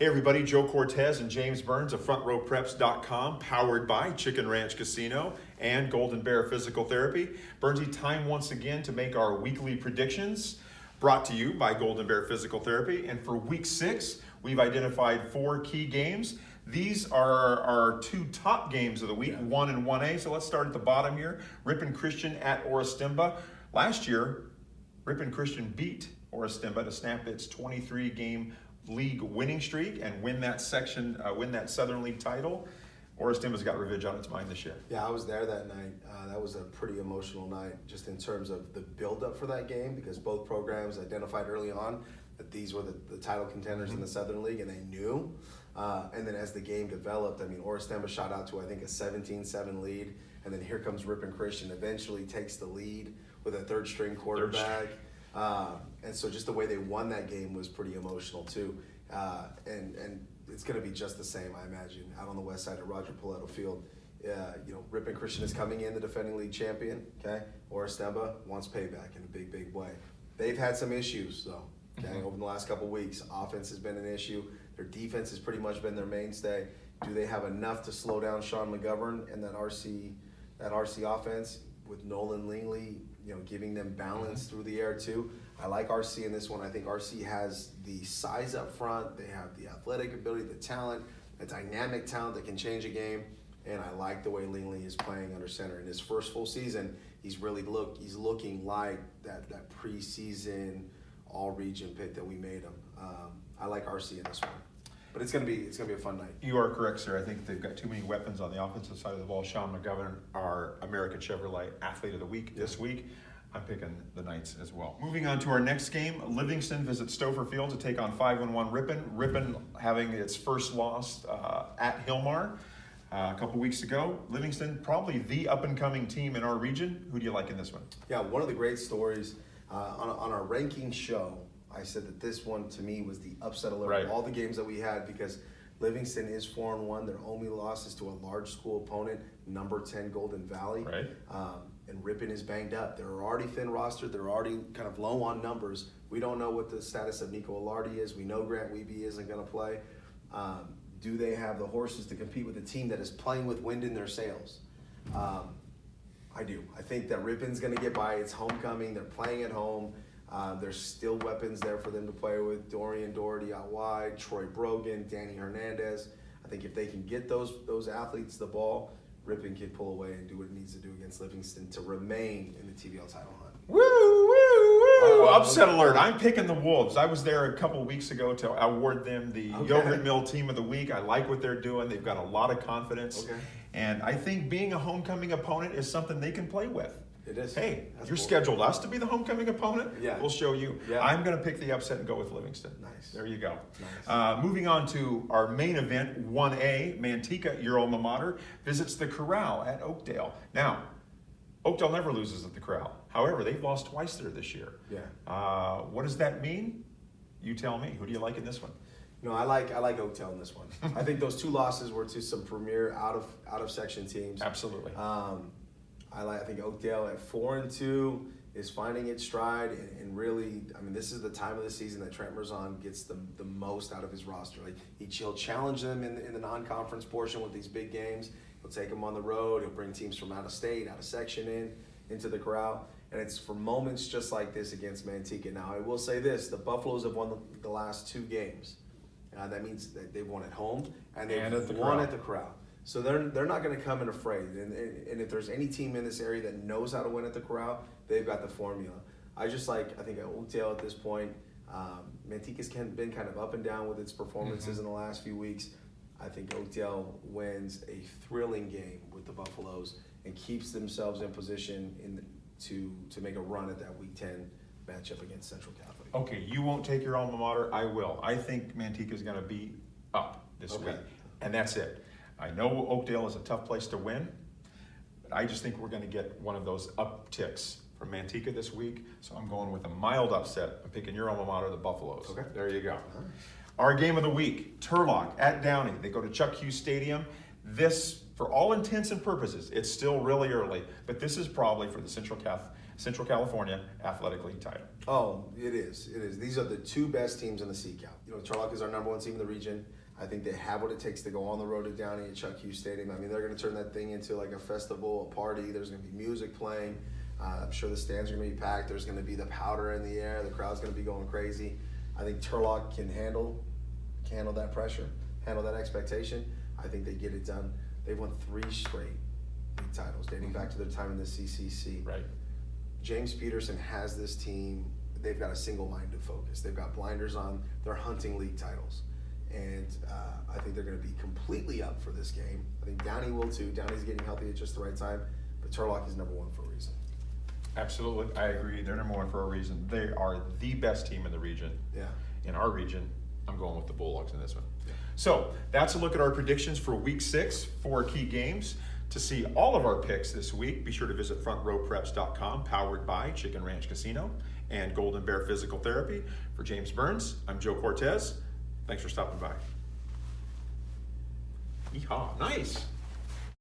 Hey everybody, Joe Cortez and James Burns of FrontRowPreps.com, powered by Chicken Ranch Casino and Golden Bear Physical Therapy. Burnsy, time once again to make our weekly predictions, brought to you by Golden Bear Physical Therapy. And for week 6, we've identified 4 key games. These are our 2 top games of the week, 1 and 1A. So let's start at the bottom here. Ripon Christian at Orristimba. Last year, Ripon Christian beat Orristimba to snap its 23-game league winning streak and win that Southern League title. Orristimba's got revenge on its mind this year. Yeah, I was there that night. That was a pretty emotional night, just in terms of the build-up for that game, because both programs identified early on that these were the title contenders in the Southern League, and they knew. And then as the game developed, I mean, Orristimba shot out to, I think, a 17-7 lead, and then here comes Ripon Christian, eventually takes the lead with a third-string quarterback. And so just the way they won that game was pretty emotional too. And it's going to be just the same, I imagine, out on the west side of Roger Poletto Field. Ripon Christian is coming in, the defending league champion. Okay, Orristimba wants payback in a big, big way. They've had some issues though. Okay, over the last couple of weeks, offense has been an issue. Their defense has pretty much been their mainstay. Do they have enough to slow down Sean McGovern and that RC offense with Nolan Lingley, giving them balance through the air too? I like RC in this one. I think RC has the size up front. They have the athletic ability, the talent, the dynamic talent that can change a game. And I like the way Lingley is playing under center. In his first full season, he's looking like that preseason all-region pick that we made him. I like RC in this one. But it's gonna be a fun night. You are correct, sir. I think they've got too many weapons on the offensive side of the ball. Sean McGovern, our American Chevrolet Athlete of the Week this week. I'm picking the Knights as well. Moving on to our next game, Livingston visits Stouffer Field to take on 5-1 Ripon. Ripon having its first loss at Hillmar a couple weeks ago. Livingston, probably the up-and-coming team in our region. Who do you like in this one? Yeah, one of the great stories on our ranking show, I said that this one to me was the upset alert of all the games that we had, because Livingston is 4-1. Their only loss is to a large school opponent, number 10 Golden Valley. Right. And Ripon is banged up. They're already thin rostered. They're already kind of low on numbers. We don't know what the status of Nico Alardi is. We know Grant Wiebe isn't going to play. Do they have the horses to compete with a team that is playing with wind in their sails? I do. I think that Ripon's going to get by. It's homecoming. They're playing at home. There's still weapons there for them to play with. Dorian Doherty out wide, Troy Brogan, Danny Hernandez. I think if they can get those athletes the ball, Ripon can pull away and do what it needs to do against Livingston to remain in the TVL title hunt. Woo, woo, woo! Upset alert. I'm picking the Wolves. I was there a couple weeks ago to award them the Yogurt Mill Team of the Week. I like what they're doing. They've got a lot of confidence. Okay. And I think being a homecoming opponent is something they can play with. It is. Hey, you're scheduled us to be the homecoming opponent? Yeah. We'll show you. Yeah. I'm going to pick the upset and go with Livingston. Nice. There you go. Nice. Moving on to our main event, 1A, Manteca, your alma mater, visits the Corral at Oakdale. Now, Oakdale never loses at the Corral. However, they've lost twice there this year. Yeah. What does that mean? You tell me. Who do you like in this one? I like Oakdale in this one. I think those 2 losses were to some premier out of section teams. Absolutely. I think Oakdale at 4-2 is finding its stride, and really, I mean, this is the time of the season that Trent Merzon gets the most out of his roster. Like he'll challenge them in the non-conference portion with these big games. He'll take them on the road. He'll bring teams from out of state, out of section into the Corral, and it's for moments just like this against Manteca. Now, I will say this: the Buffaloes have won the last 2 games. That means that they've won at home and they've won at the Corral. So they're not going to come in afraid. And if there's any team in this area that knows how to win at the Corral, they've got the formula. I think at Oakdale at this point, Manteca's been kind of up and down with its performances in the last few weeks. I think Oakdale wins a thrilling game with the Buffaloes and keeps themselves in position to make a run at that Week 10 matchup against Central Catholic. Okay, you won't take your alma mater. I will. I think Manteca's going to be up this week, and that's it. I know Oakdale is a tough place to win, but I just think we're going to get one of those upticks from Manteca this week. So I'm going with a mild upset. I'm picking your alma mater, the Buffaloes. Okay. There you go. Our game of the week, Turlock at Downey. They go to Chuck Hughes Stadium. This, for all intents and purposes, it's still really early, but this is probably for the Central Central California Athletic League title. Oh, it is. It is. These are the two best teams in the CCAL. You know, Turlock is our number 1 team in the region. I think they have what it takes to go on the road to Downey at Chuck Hughes Stadium. I mean, they're going to turn that thing into like a festival, a party. There's going to be music playing. I'm sure the stands are going to be packed. There's going to be the powder in the air. The crowd's going to be going crazy. I think Turlock can handle that pressure, handle that expectation. I think they get it done. They've won 3 straight league titles dating back to their time in the CCC. Right. James Peterson has this team. They've got a single-minded focus. They've got blinders on. They're hunting league titles. And I think they're going to be completely up for this game. I think Downey will too. Downey's getting healthy at just the right time. But Turlock is number 1 for a reason. Absolutely, I agree. They're number 1 for a reason. They are the best team in the region. Yeah. In our region, I'm going with the Bulldogs in this one. Yeah. So that's a look at our predictions for Week 6 for key games. To see all of our picks this week, be sure to visit frontrowpreps.com, powered by Chicken Ranch Casino and Golden Bear Physical Therapy. For James Burns, I'm Joe Cortez. Thanks for stopping by. Yeehaw, nice.